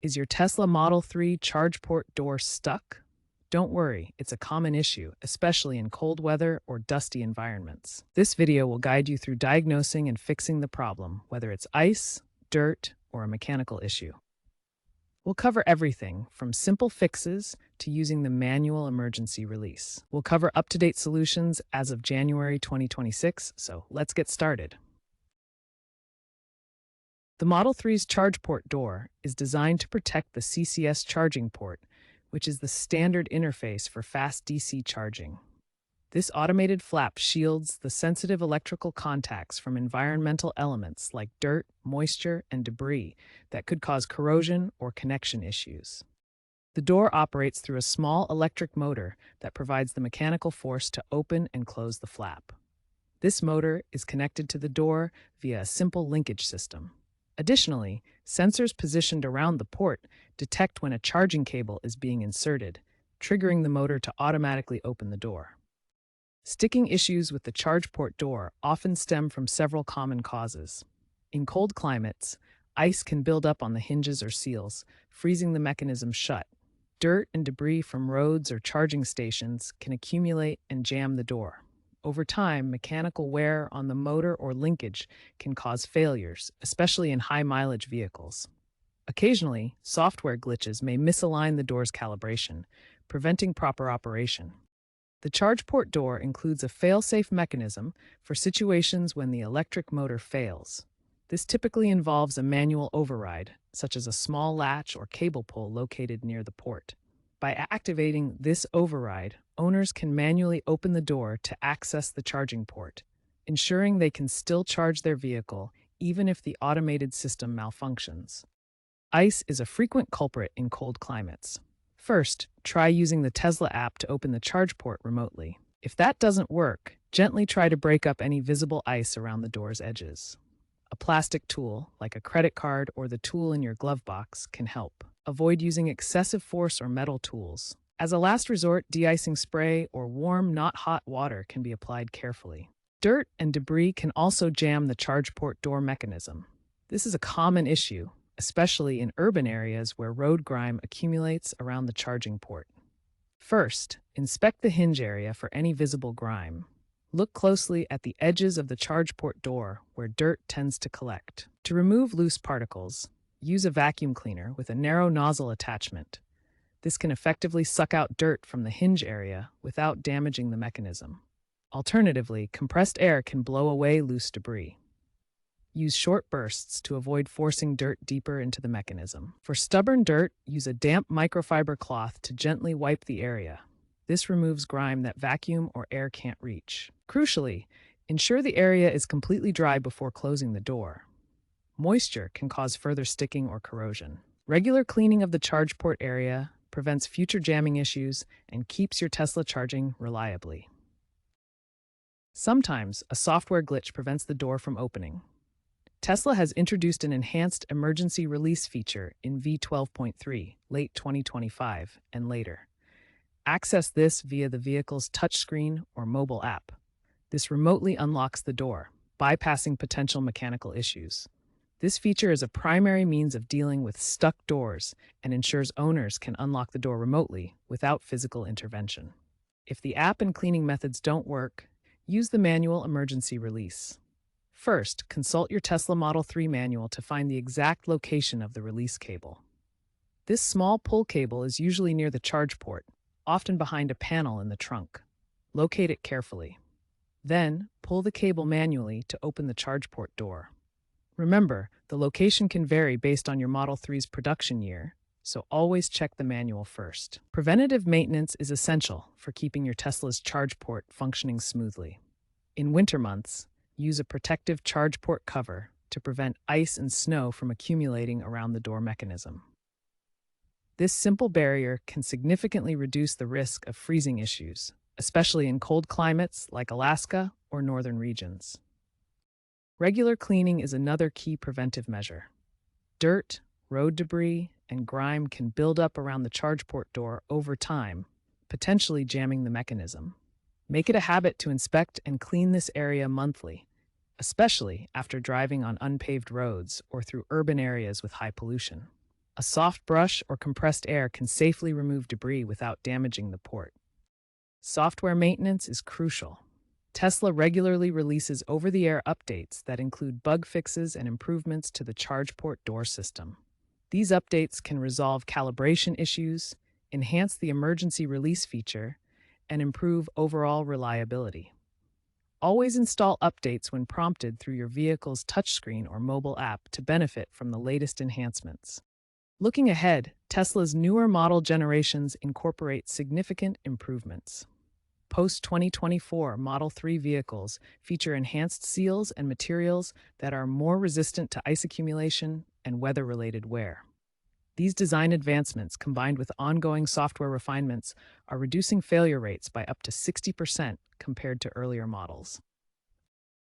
Is your Tesla Model 3 charge port door stuck? Don't worry, it's a common issue, especially in cold weather or dusty environments. This video will guide you through diagnosing and fixing the problem, whether it's ice, dirt, or a mechanical issue. We'll cover everything from simple fixes to using the manual emergency release. We'll cover up-to-date solutions as of January 2026, so let's get started. The Model 3's charge port door is designed to protect the CCS charging port, which is the standard interface for fast DC charging. This automated flap shields the sensitive electrical contacts from environmental elements like dirt, moisture, and debris that could cause corrosion or connection issues. The door operates through a small electric motor that provides the mechanical force to open and close the flap. This motor is connected to the door via a simple linkage system. Additionally, sensors positioned around the port detect when a charging cable is being inserted, triggering the motor to automatically open the door. Sticking issues with the charge port door often stem from several common causes. In cold climates, ice can build up on the hinges or seals, freezing the mechanism shut. Dirt and debris from roads or charging stations can accumulate and jam the door. Over time, mechanical wear on the motor or linkage can cause failures, especially in high-mileage vehicles. Occasionally, software glitches may misalign the door's calibration, preventing proper operation. The charge port door includes a fail-safe mechanism for situations when the electric motor fails. This typically involves a manual override, such as a small latch or cable pull located near the port. By activating this override, owners can manually open the door to access the charging port, ensuring they can still charge their vehicle even if the automated system malfunctions. Ice is a frequent culprit in cold climates. First, try using the Tesla app to open the charge port remotely. If that doesn't work, gently try to break up any visible ice around the door's edges. A plastic tool, like a credit card or the tool in your glove box, can help. Avoid using excessive force or metal tools. As a last resort, de-icing spray or warm, not hot water can be applied carefully. Dirt and debris can also jam the charge port door mechanism. This is a common issue, especially in urban areas where road grime accumulates around the charging port. First, inspect the hinge area for any visible grime. Look closely at the edges of the charge port door where dirt tends to collect. To remove loose particles, use a vacuum cleaner with a narrow nozzle attachment. This can effectively suck out dirt from the hinge area without damaging the mechanism. Alternatively, compressed air can blow away loose debris. Use short bursts to avoid forcing dirt deeper into the mechanism. For stubborn dirt, use a damp microfiber cloth to gently wipe the area. This removes grime that vacuum or air can't reach. Crucially, ensure the area is completely dry before closing the door. Moisture can cause further sticking or corrosion. Regular cleaning of the charge port area prevents future jamming issues and keeps your Tesla charging reliably. Sometimes, a software glitch prevents the door from opening. Tesla has introduced an enhanced emergency release feature in V12.3, late 2025 and later. Access this via the vehicle's touchscreen or mobile app. This remotely unlocks the door, bypassing potential mechanical issues. This feature is a primary means of dealing with stuck doors and ensures owners can unlock the door remotely without physical intervention. If the app and cleaning methods don't work, use the manual emergency release. First, consult your Tesla Model 3 manual to find the exact location of the release cable. This small pull cable is usually near the charge port, often behind a panel in the trunk. Locate it carefully. Then, pull the cable manually to open the charge port door. Remember, the location can vary based on your Model 3's production year, so always check the manual first. Preventative maintenance is essential for keeping your Tesla's charge port functioning smoothly. In winter months, use a protective charge port cover to prevent ice and snow from accumulating around the door mechanism. This simple barrier can significantly reduce the risk of freezing issues, especially in cold climates like Alaska or northern regions. Regular cleaning is another key preventive measure. Dirt, road debris, and grime can build up around the charge port door over time, potentially jamming the mechanism. Make it a habit to inspect and clean this area monthly, especially after driving on unpaved roads or through urban areas with high pollution. A soft brush or compressed air can safely remove debris without damaging the port. Software maintenance is crucial. Tesla regularly releases over-the-air updates that include bug fixes and improvements to the ChargePort door system. These updates can resolve calibration issues, enhance the emergency release feature, and improve overall reliability. Always install updates when prompted through your vehicle's touchscreen or mobile app to benefit from the latest enhancements. Looking ahead, Tesla's newer model generations incorporate significant improvements. Post-2024 Model 3 vehicles feature enhanced seals and materials that are more resistant to ice accumulation and weather-related wear. These design advancements, combined with ongoing software refinements, are reducing failure rates by up to 60% compared to earlier models.